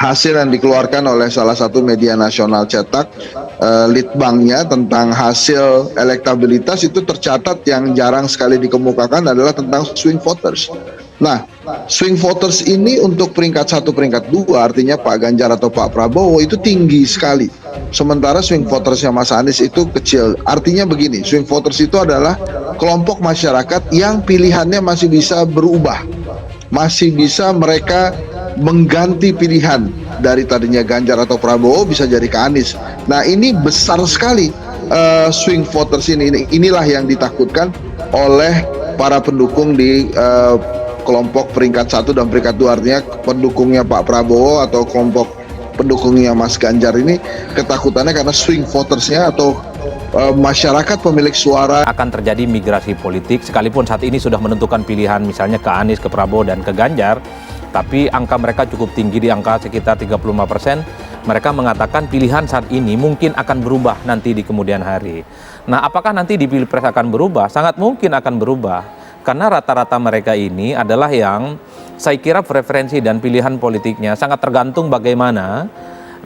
hasil yang dikeluarkan oleh salah satu media nasional cetak, litbangnya, tentang hasil elektabilitas itu tercatat yang jarang sekali dikemukakan adalah tentang swing voters. Nah, swing voters ini untuk peringkat 1, peringkat 2, artinya Pak Ganjar atau Pak Prabowo itu tinggi sekali. Sementara swing votersnya Mas Anies itu kecil. Artinya begini, swing voters itu adalah kelompok masyarakat yang pilihannya masih bisa berubah. Masih bisa mereka mengganti pilihan dari tadinya Ganjar atau Prabowo bisa jadi ke Anies. Nah, ini besar sekali swing voters ini. Inilah yang ditakutkan oleh para pendukung di kelompok peringkat 1 dan peringkat 2, artinya pendukungnya Pak Prabowo atau kelompok pendukungnya Mas Ganjar ini ketakutannya karena swing votersnya atau masyarakat pemilik suara akan terjadi migrasi politik, sekalipun saat ini sudah menentukan pilihan misalnya ke Anies, ke Prabowo, dan ke Ganjar, tapi angka mereka cukup tinggi di angka sekitar 35%. Mereka mengatakan pilihan saat ini mungkin akan berubah nanti di kemudian hari. Nah, apakah nanti di Pilpres akan berubah? Sangat mungkin akan berubah. Karena rata-rata mereka ini adalah yang saya kira preferensi dan pilihan politiknya sangat tergantung bagaimana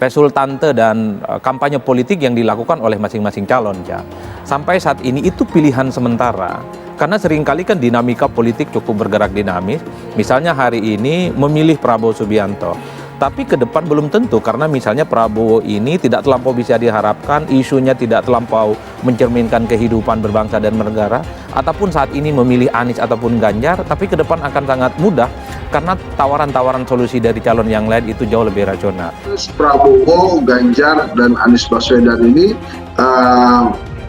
resultante dan kampanye politik yang dilakukan oleh masing-masing calon. Ya. Sampai saat ini itu pilihan sementara. Karena seringkali kan dinamika politik cukup bergerak dinamis. Misalnya hari ini memilih Prabowo Subianto. Tapi ke depan belum tentu, karena misalnya Prabowo ini tidak terlampau bisa diharapkan, isunya tidak terlampau mencerminkan kehidupan berbangsa dan bernegara, ataupun saat ini memilih Anies ataupun Ganjar, tapi ke depan akan sangat mudah karena tawaran-tawaran solusi dari calon yang lain itu jauh lebih rasional. Prabowo, Ganjar, dan Anies Baswedan ini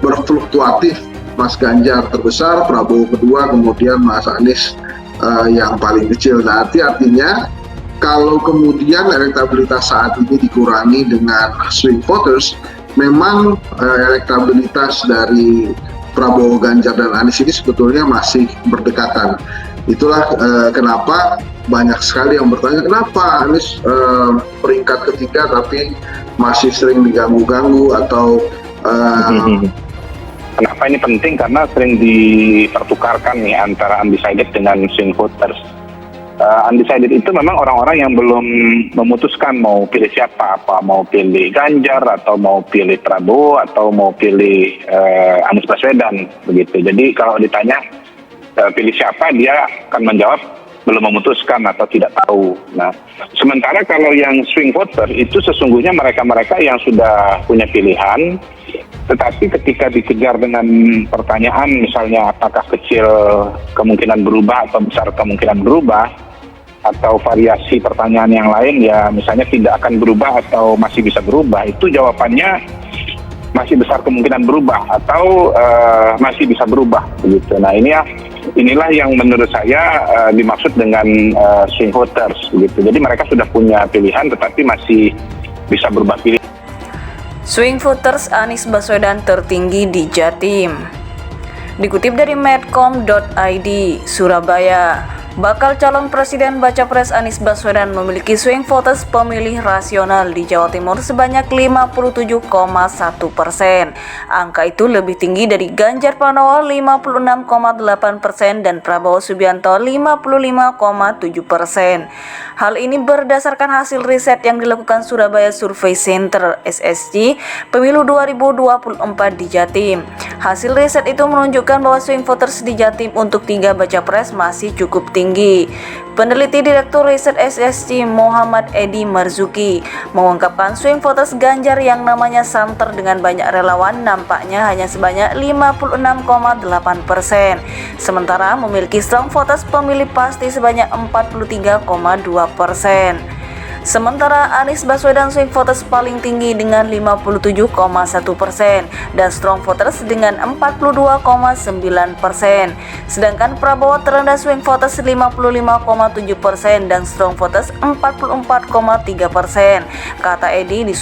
berfluktuatif. Mas Ganjar terbesar, Prabowo kedua, kemudian Mas Anies yang paling kecil. Nah, artinya kalau kemudian elektabilitas saat ini dikurangi dengan swing voters, memang elektabilitas dari Prabowo, Ganjar, dan Anies ini sebetulnya masih berdekatan. Itulah kenapa banyak sekali yang bertanya, kenapa Anies peringkat ketiga tapi masih sering diganggu-ganggu, atau kenapa ini penting? Karena sering dipertukarkan nih antara undecided dengan swing voters. Undecided itu memang orang-orang yang belum memutuskan mau pilih siapa, apa mau pilih Ganjar atau mau pilih Prabowo atau mau pilih Anies Baswedan begitu. Jadi kalau ditanya pilih siapa, dia akan menjawab belum memutuskan atau tidak tahu. Nah, sementara kalau yang swing voter itu sesungguhnya mereka-mereka yang sudah punya pilihan, tetapi ketika dikejar dengan pertanyaan misalnya apakah kecil kemungkinan berubah atau besar kemungkinan berubah, atau variasi pertanyaan yang lain, ya misalnya tidak akan berubah atau masih bisa berubah, itu jawabannya masih besar kemungkinan berubah atau masih bisa berubah begitu. Nah, inilah yang menurut saya dimaksud dengan swing voters begitu. Jadi mereka sudah punya pilihan tetapi masih bisa berubah pilihan. Swing voters Anies Baswedan tertinggi di Jatim. Dikutip dari medcom.id, Surabaya, bakal calon presiden baca pres Anies Baswedan memiliki swing voters pemilih rasional di Jawa Timur sebanyak 57,1%. Angka itu lebih tinggi dari Ganjar Pranowo 56,8% dan Prabowo Subianto 55,7%. Hal ini berdasarkan hasil riset yang dilakukan Surabaya Survey Center (SSC) Pemilu 2024 di Jatim. Hasil riset itu menunjukkan bahwa swing voters di Jatim untuk 3 baca pres masih cukup tinggi. Peneliti Direktur Riset SSC Muhammad Edi Marzuki mengungkapkan swing voters Ganjar yang namanya santer dengan banyak relawan nampaknya hanya sebanyak 56,8%, sementara memiliki strong voters pemilih pasti sebanyak 43,2%. Sementara Anies Baswedan swing voters paling tinggi dengan 57,1% dan strong voters dengan 42,9%. Sedangkan Prabowo terendah swing voters 55,7% dan strong voters 44,3%. Kata Edi di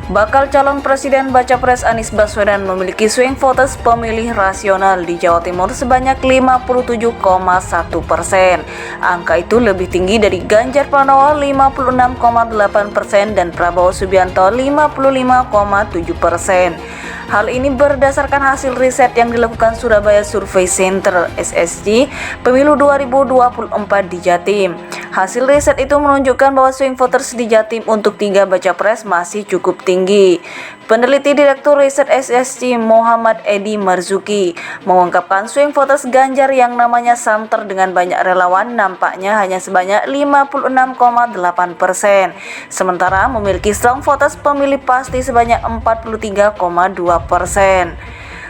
bakal calon presiden baca pres Anies Baswedan memiliki swing voters pemilih rasional di Jawa Timur sebanyak 57,1%. Angka itu lebih tinggi dari Ganjar Pranowo 56,8% dan Prabowo Subianto 55,7%. Hal ini berdasarkan hasil riset yang dilakukan Surabaya Survey Center (SSC) Pemilu 2024 di Jatim. Hasil riset itu menunjukkan bahwa swing voters di Jatim untuk 3 baca pres masih cukup tinggi. Peneliti Direktur Riset SSC Muhammad Edi Marzuki mengungkapkan swing voters Ganjar yang namanya santer dengan banyak relawan nampaknya hanya sebanyak 56,8%, sementara memiliki strong voters pemilih pasti sebanyak 43,2%.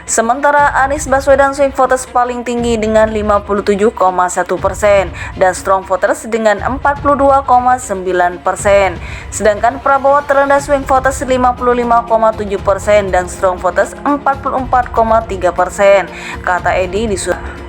Sementara Anies Baswedan swing voters paling tinggi dengan 57,1% dan strong voters dengan 42,9%. Sedangkan Prabowo terendah swing voters 55,7% dan strong voters 44,3%. Kata Edi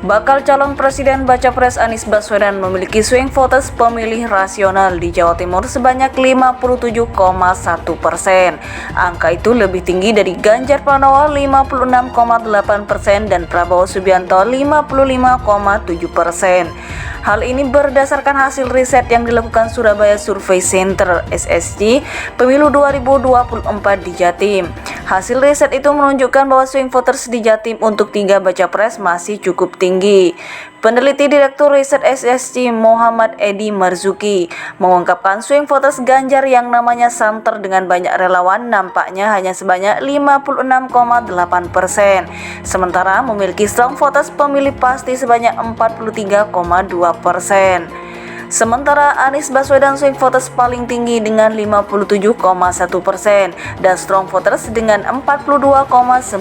bakal calon presiden baca pres Anies Baswedan memiliki swing voters pemilih rasional di Jawa Timur sebanyak 57,1%. Angka itu lebih tinggi dari Ganjar Pranowo 56,8% dan Prabowo Subianto 55,7%. Hal ini berdasarkan hasil riset yang dilakukan Surabaya Survey Center (SSC) Pemilu 2024 di Jatim. Hasil riset itu menunjukkan bahwa swing voters di Jatim untuk 3 baca pres masih cukup tinggi. Peneliti Direktur Riset SSC Muhammad Edi Marzuki mengungkapkan swing voters Ganjar yang namanya santer dengan banyak relawan nampaknya hanya sebanyak 56,8%, sementara memiliki strong voters pemilih pasti sebanyak 43,2%. Sementara Anies Baswedan swing voters paling tinggi dengan 57,1% dan strong voters dengan 42,9%.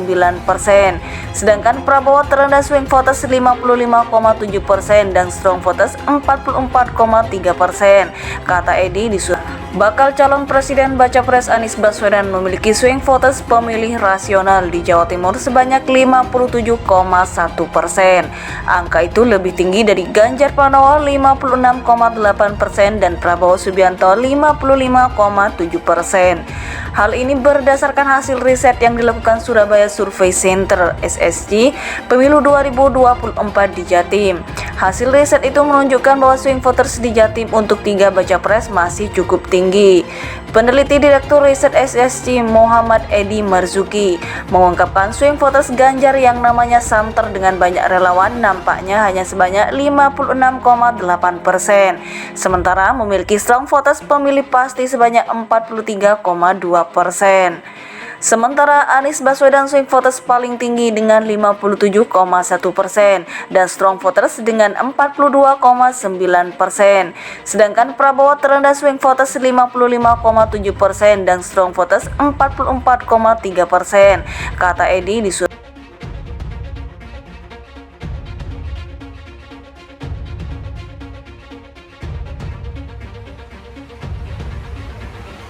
Sedangkan Prabowo terendah swing voters 55,7% dan strong voters 44,3%. Kata Edi bakal calon presiden baca pres Anies Baswedan memiliki swing voters pemilih rasional di Jawa Timur sebanyak 57,1%. Angka itu lebih tinggi dari Ganjar Pranowo 56,8% dan Prabowo Subianto 55,7%. Hal ini berdasarkan hasil riset yang dilakukan Surabaya Survey Center (SSC) Pemilu 2024 di Jatim. Hasil riset itu menunjukkan bahwa swing voters di Jatim untuk 3 baca pres masih cukup tinggi. Peneliti Direktur Riset SSC Muhammad Edi Marzuki mengungkapkan swing voters Ganjar yang namanya santer dengan banyak relawan nampaknya hanya sebanyak 56,8%, sementara memiliki strong voters pemilih pasti sebanyak 43,2%. Sementara Anies Baswedan swing voters paling tinggi dengan 57,1% dan strong voters dengan 42,9%. Sedangkan Prabowo terendah swing voters 55,7% dan strong voters 44,3%. Kata Edi